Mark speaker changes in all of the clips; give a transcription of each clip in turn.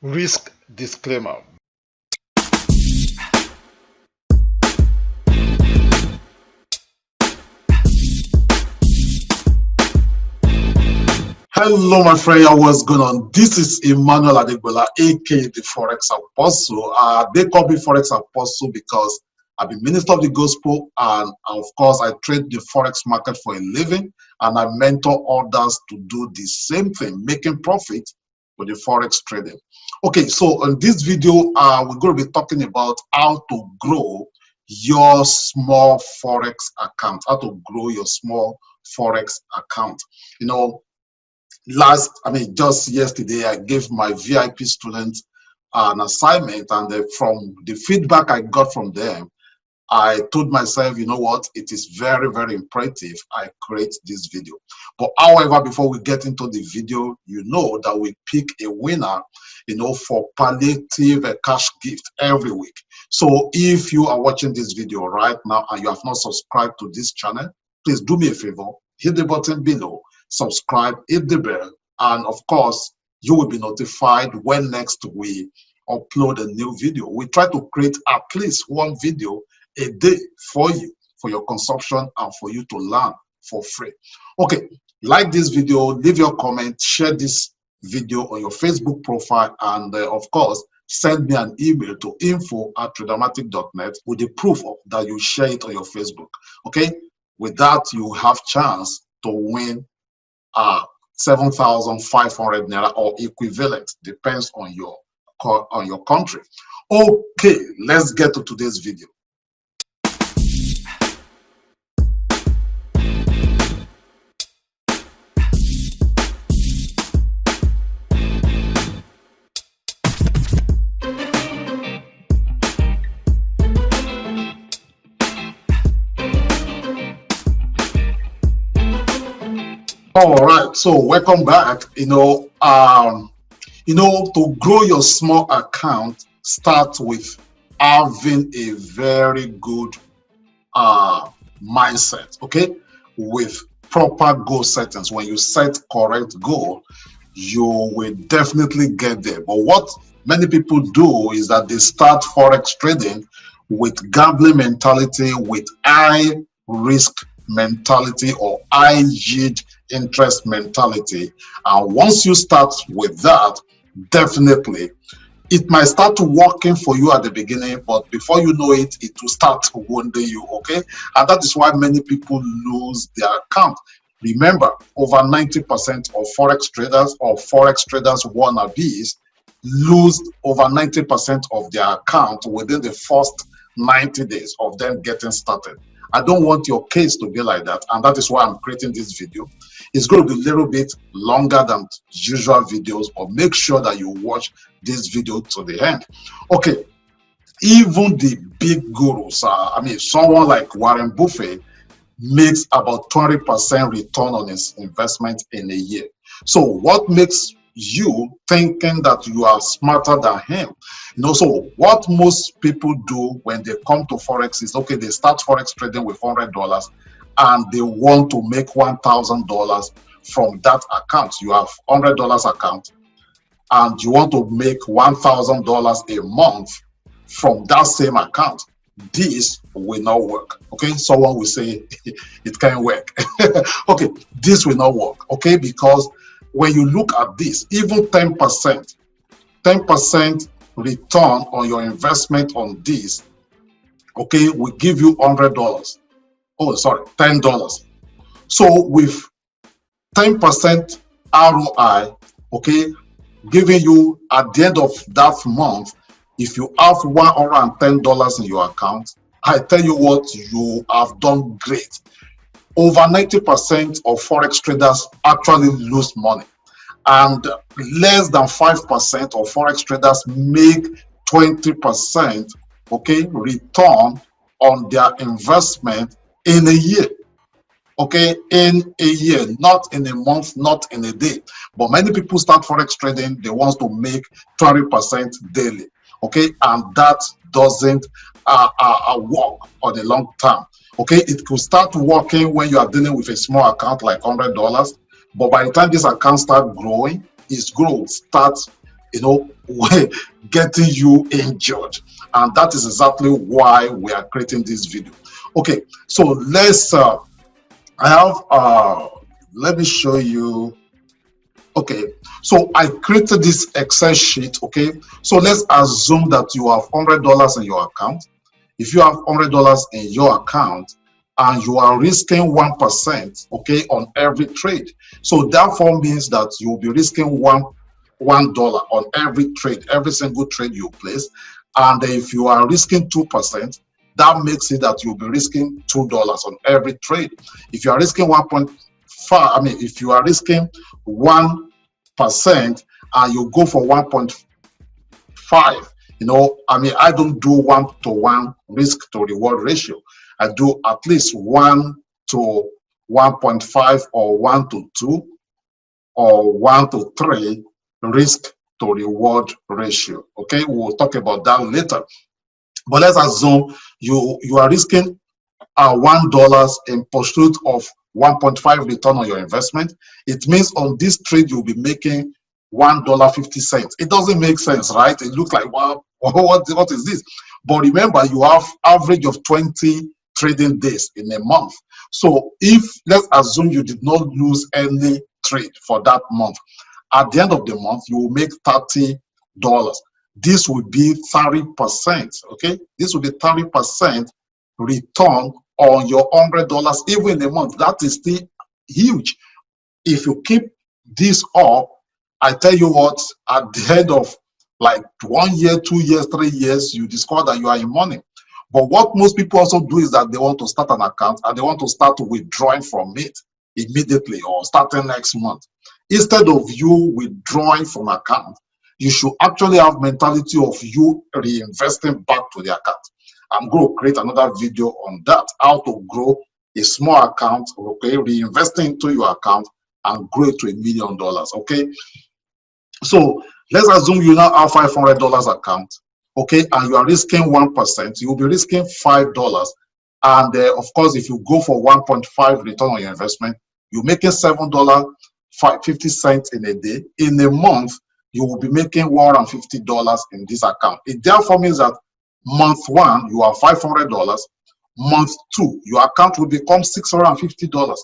Speaker 1: Risk disclaimer.
Speaker 2: Hello, my friend. What's going on? This is Emmanuel Adegbola, aka the Forex Apostle. They call me Forex Apostle because I've been minister of the gospel, and of course, I trade the forex market for a living, and I mentor others to do the same thing, making profit with the forex trading. Okay, so in this video, we're going to be talking about how to grow your small forex account. How to grow your small forex account. You know, just yesterday, I gave my VIP students an assignment, and from the feedback I got from them, I told myself, you know what, it is very, very imperative I create this video. But however, before we get into the video, you know that we pick a winner, for palliative cash gift every week. So if you are watching this video right now and you have not subscribed to this channel, please do me a favor, hit the button below, subscribe, hit the bell, and of course, you will be notified when next we upload a new video. We try to create at least one video a day for you, for your consumption, and for you to learn for free. Okay, like this video, leave your comment, share this video on your Facebook profile, and of course, send me an email to info@tradermatic.net with the proof of that you share it on your Facebook. Okay, with that, you have chance to win 7,500 naira or equivalent, depends on your country. Okay, let's get to today's video. All right, so welcome back. To grow your small account, start with having a very good mindset, okay? With proper goal settings. When you set correct goal, you will definitely get there. But what many people do is that they start forex trading with gambling mentality, with high risk mentality or high yield interest mentality, and once you start with that, definitely it might start working for you at the beginning, but before you know it, it will start wounding you. Okay, and that is why many people lose their account. Remember, over 90% of forex traders or forex traders wannabes lose over 90% of their account within the first 90 days of them getting started. I don't want your case to be like that, and that is why I'm creating this video. It's going to be a little bit longer than usual videos, but make sure that you watch this video to the end. Okay, even the big gurus, someone like Warren Buffett makes about 20% return on his investment in a year. So what makes you thinking that you are smarter than him? So what most people do when they come to forex is, okay, they start forex trading with $100 and they want to make $1,000 from that account. You have $100 account and you want to make $1,000 a month from that same account. This will not work. Okay, someone will say it can work. Okay, this will not work. Okay, because when you look at this, even 10% return on your investment on this, okay, will give you $100. Oh, sorry, $10. So with 10% ROI, okay, giving you at the end of that month, if you have $110 in your account, I tell you what, you have done great. Over 90% of forex traders actually lose money, and less than 5% of forex traders make 20%, okay, return on their investment in a year. Okay, in a year, not in a month, not in a day. But many people start forex trading, they want to make 20% daily. Okay, and that doesn't work on a long term. Okay, it could start working when you are dealing with a small account like $100, but by the time this account starts growing, its growth starts, getting you injured. And that is exactly why we are creating this video. Okay, so let's I have let me show you. Okay, so I created this Excel sheet. Okay, so let's assume that you have $100 in your account. If you have $100 in your account and you are risking 1%, okay, on every trade, so therefore means that you'll be risking $1 on every trade, every single trade you place. And if you are risking 2%, that makes it that you'll be risking $2 on every trade. If you are risking 1.5, I mean, if you are risking 1% and you go for 1.5, you know, I mean, I don't do 1-to-1 risk to reward ratio. I do at least 1 to 1.5 or 1-to-2 or 1-to-3 risk to reward ratio. Okay, we'll talk about that later. But let's assume you are risking $1 in pursuit of 1.5 return on your investment. It means on this trade you'll be making $1.50. It doesn't make sense, right? It looks like, wow, what is this? But remember, you have average of 20 trading days in a month. So if, let's assume you did not lose any trade for that month, at the end of the month you will make $30. This will be 30%. Okay, this will be 30% return on your $100 even in a month. That is still huge. If you keep this up, I tell you what, at the end of like 1 year, 2 years, 3 years, you discover that you are in money. But what most people also do is that they want to start an account and they want to start withdrawing from it immediately or starting next month. Instead of you withdrawing from account, you should actually have mentality of you reinvesting back to the account. I'm going to create another video on that, how to grow a small account, okay, reinvesting into your account and grow it to $1 million, okay? So let's assume you now have $500 account, okay, and you are risking 1%, you'll be risking $5. And of course, if you go for 1.5 return on your investment, you're making $7.50 in a day. In a month, you will be making $150 in this account. It therefore means that month 1, you have $500. Month 2, your account will become $650.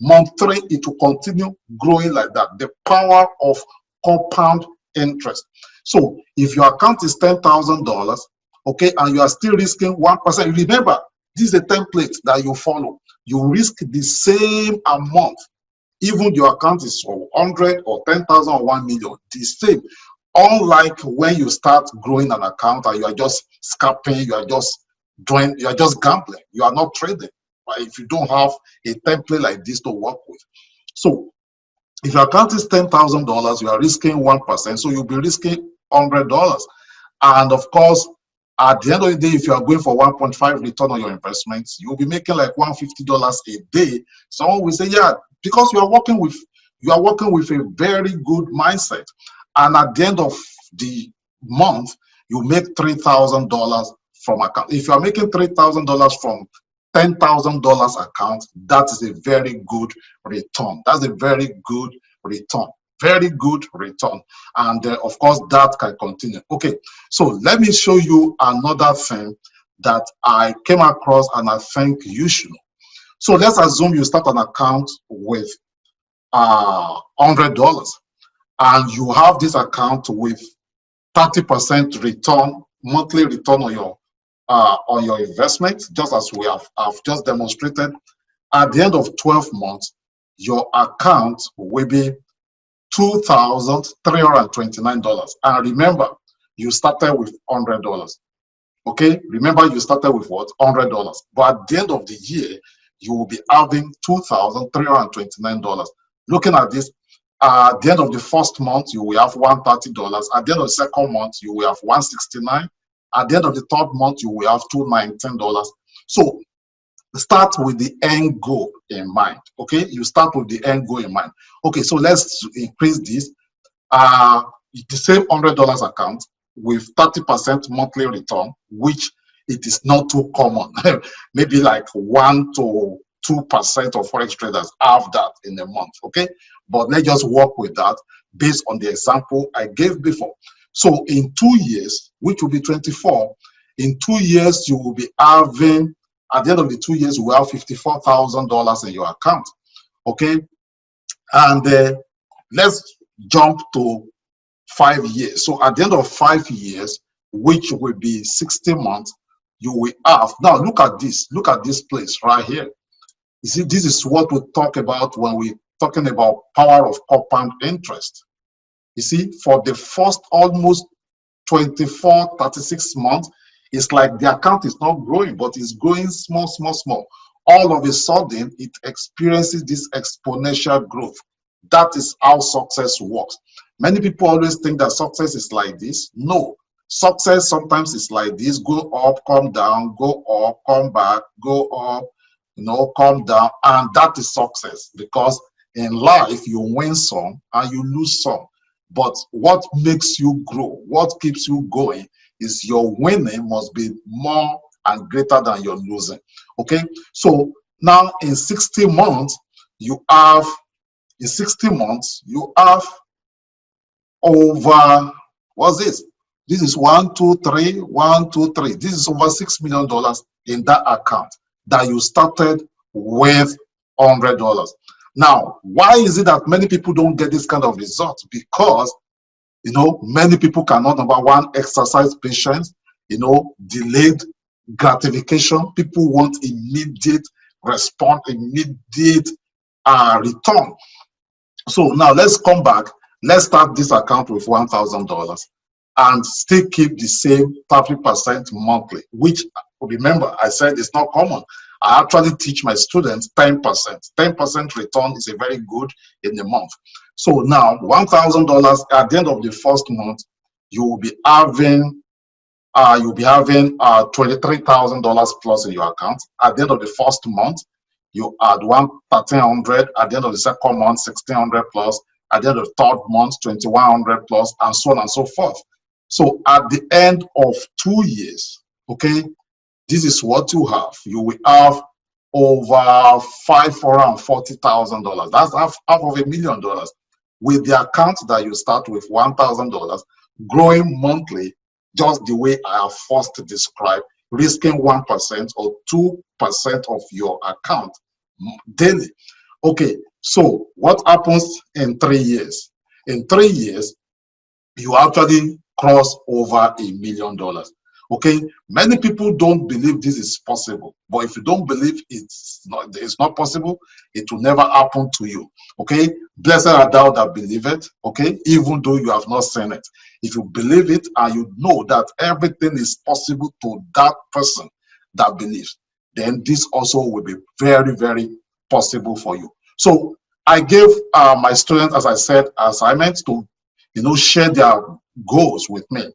Speaker 2: Month 3, it will continue growing like that. The power of compound interest. So if your account is $10,000, okay, and you are still risking 1%, remember, this is a template that you follow. You risk the same amount. Even your account is 100 or 10,000 or 1 million, the same. Unlike when you start growing an account and you are just scalping, you are just gambling, you are not trading. Right? If you don't have a template like this to work with. So if your account is $10,000, you are risking 1%, so you'll be risking $100. And of course, at the end of the day, if you are going for 1.5 return on your investments, you'll be making like $150 a day. Someone will say, yeah, because you are working with a very good mindset. And at the end of the month, you make $3,000 from account. If you are making $3,000 from $10,000 account, that is a very good return. That's a very good return. Very good return. And of course, that can continue. Okay, so let me show you another thing that I came across and I think you should know. So let's assume you start an account with $100 and you have this account with 30% return, monthly return on your investment, just as we have just demonstrated. At the end of 12 months, your account will be $2,329. And remember, you started with $100. Okay, remember you started with what? $100. But at the end of the year, you will be having $2,329. Looking at this, at the end of the first month, you will have $130. At the end of the second month, you will have $169. At the end of the third month, you will have $219. So start with the end goal in mind. Okay, you start with the end goal in mind. Okay, so let's increase this. The same $100 account with 30% monthly return, which it is not too common. Maybe like 1 to 2% of forex traders have that in a month. Okay, but let's just work with that based on the example I gave before. So in 2 years, which will be 24, in 2 years, you will be having, at the end of the 2 years, you will have $54,000 in your account. Okay. And let's jump to 5 years. So at the end of 5 years, which will be 60 months, you will have, now look at this place right here. You see, this is what we talk about when we're talking about power of compound interest. You see, for the first almost 24, 36 months, it's like the account is not growing, but it's growing small, small, small. All of a sudden, it experiences this exponential growth. That is how success works. Many people always think that success is like this. No, success sometimes is like this: go up, come down, go up, come back, go up, come down, and that is success. Because in life, you win some and you lose some. But what makes you grow, what keeps you going, is your winning must be more and greater than your losing. Okay, so now in 60 months, you have over, what's this? This is 1, 2, 3, 1, 2, 3. This is over $6 million in that account that you started with $100. Now, why is it that many people don't get this kind of results? Because, many people cannot, number one, exercise patience, delayed gratification. People want immediate response, immediate return. So now let's come back. Let's start this account with $1,000 and still keep the same 30% monthly, which, remember, I said it's not common. I actually teach my students 10%. 10% return is a very good in a month. So now $1,000 at the end of the first month, you will be having $23,000 plus in your account. At the end of the first month, you add $1,300. At the end of the second month, $1,600 plus. At the end of the third month, $2,100 plus, and so on and so forth. So at the end of 2 years, okay, this is what you have. You will have over $540,000. That's half of $1,000,000 with the account that you start with $1,000, growing monthly, just the way I have first described, risking 1% or 2% of your account daily. Okay, so what happens in 3 years? In 3 years, you actually cross over $1 million. Okay, many people don't believe this is possible, but if you don't believe it's not possible, it will never happen to you. Okay, blessed are thou that believe it. Okay, even though you have not seen it, if you believe it and you know that everything is possible to that person that believes, then this also will be very, very possible for you. So I gave my students, as I said, assignments to share their goals with me.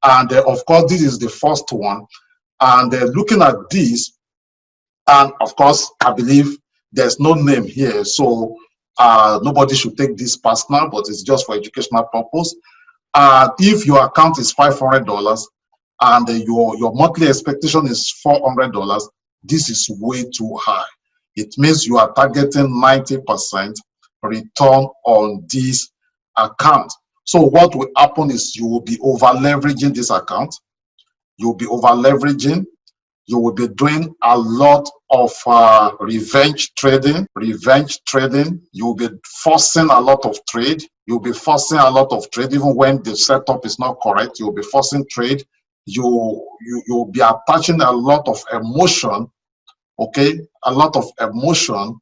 Speaker 2: And of course, this is the first one. And looking at this, and of course, I believe there's no name here, so nobody should take this personal, but it's just for educational purpose. If your account is $500 and your monthly expectation is $400, this is way too high. It means you are targeting 90% return on this account. So what will happen is you will be over leveraging this account. You'll be over leveraging. You will be doing a lot of revenge trading. You will be forcing a lot of trade. You'll be forcing a lot of trade even when the setup is not correct. You'll be forcing trade. You'll be attaching a lot of emotion. Okay, a lot of emotion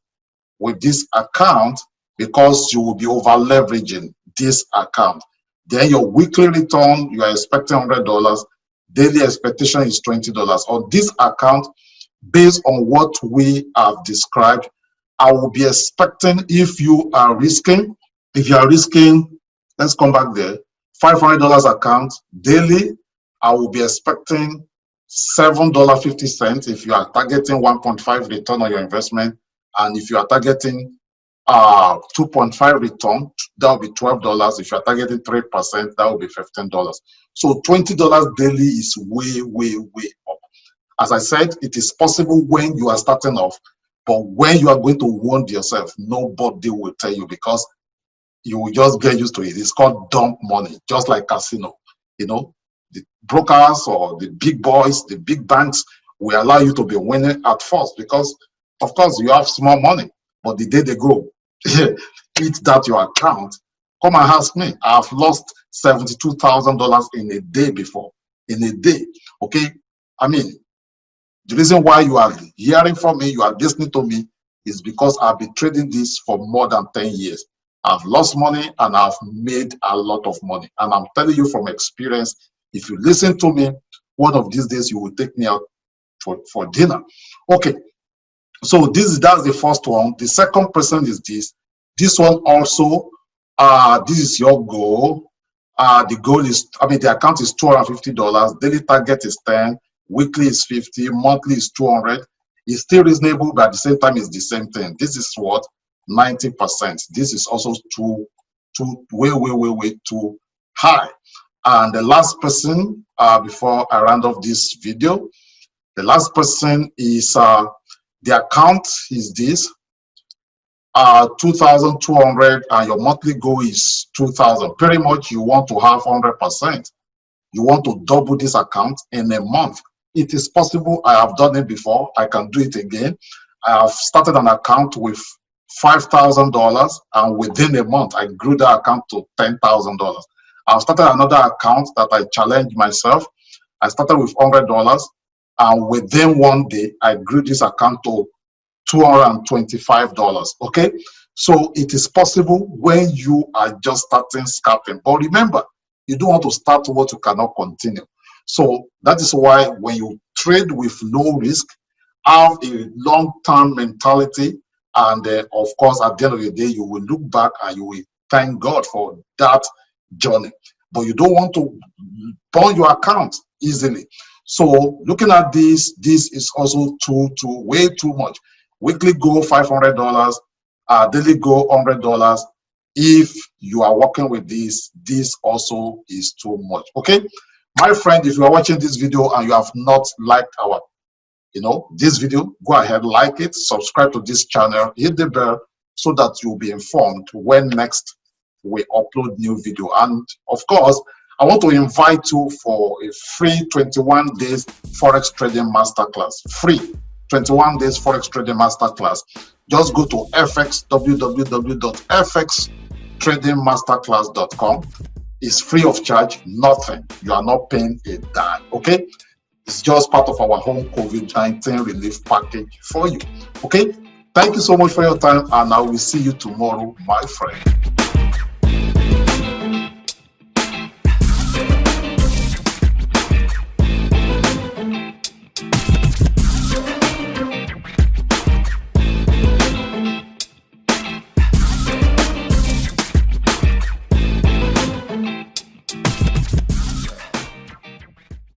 Speaker 2: with this account because you will be over leveraging this account. Then your weekly return, you are expecting $100. Daily expectation is $20. On this account, based on what we have described, I will be expecting, if you are risking, let's come back there, $500 account daily, I will be expecting $7.50 if you are targeting 1.5 return on your investment. And if you are targeting 2.5 return, that will be $12. If you are targeting 3%, that will be $15. So $20 daily is way, way, way up. As I said, it is possible when you are starting off, but when you are going to wound yourself, nobody will tell you because you will just get used to it. It's called dump money, just like casino. the brokers or the big boys, the big banks will allow you to be winning at first because, of course, you have small money. But the day they go, eat that your account, come and ask me. I've lost $72,000 in a day before. In a day, okay? I mean, the reason why you are hearing from me, you are listening to me, is because I've been trading this for more than 10 years. I've lost money and I've made a lot of money. And I'm telling you from experience, if you listen to me, one of these days you will take me out for dinner. Okay, so that's the first one. The second person is this. This one also, this is your goal. The goal is, the account is $250. Daily target is 10. Weekly is 50. Monthly is 200. It's still reasonable, but at the same time, it's the same thing. This is what 90%. This is also way too high. And the last person, before I round off this video, the last person is the account is this 2,200, and your monthly goal is 2,000. Pretty much, you want to have 100%. You want to double this account in a month. It is possible. I have done it before. I can do it again. I have started an account with $5,000, and within a month, I grew the account to $10,000. I've started another account that I challenged myself. I started with $100, and within one day, I grew this account to $225. Okay, so it is possible when you are just starting scalping. But remember, you don't want to start what you cannot continue. So that is why when you trade with low risk, have a long-term mentality, and of course, at the end of the day, you will look back and you will thank God for that journey. But you don't want to burn your account easily. So looking at this is also way too much. Weekly goal $500, daily goal $100. If you are working with this also is too much. Okay, my friend, if you are watching this video and you have not liked our this video, go ahead, like it, subscribe to this channel, hit the bell so that you'll be informed when next we upload new video. And of course, I want to invite you for a free 21 days Forex Trading Masterclass. Free 21 days Forex Trading Masterclass. Just go to www.fxtradingmasterclass.com. It's free of charge, nothing. You are not paying a dime, okay? It's just part of our home COVID-19 relief package for you, okay? Thank you so much for your time, and I will see you tomorrow, my friend.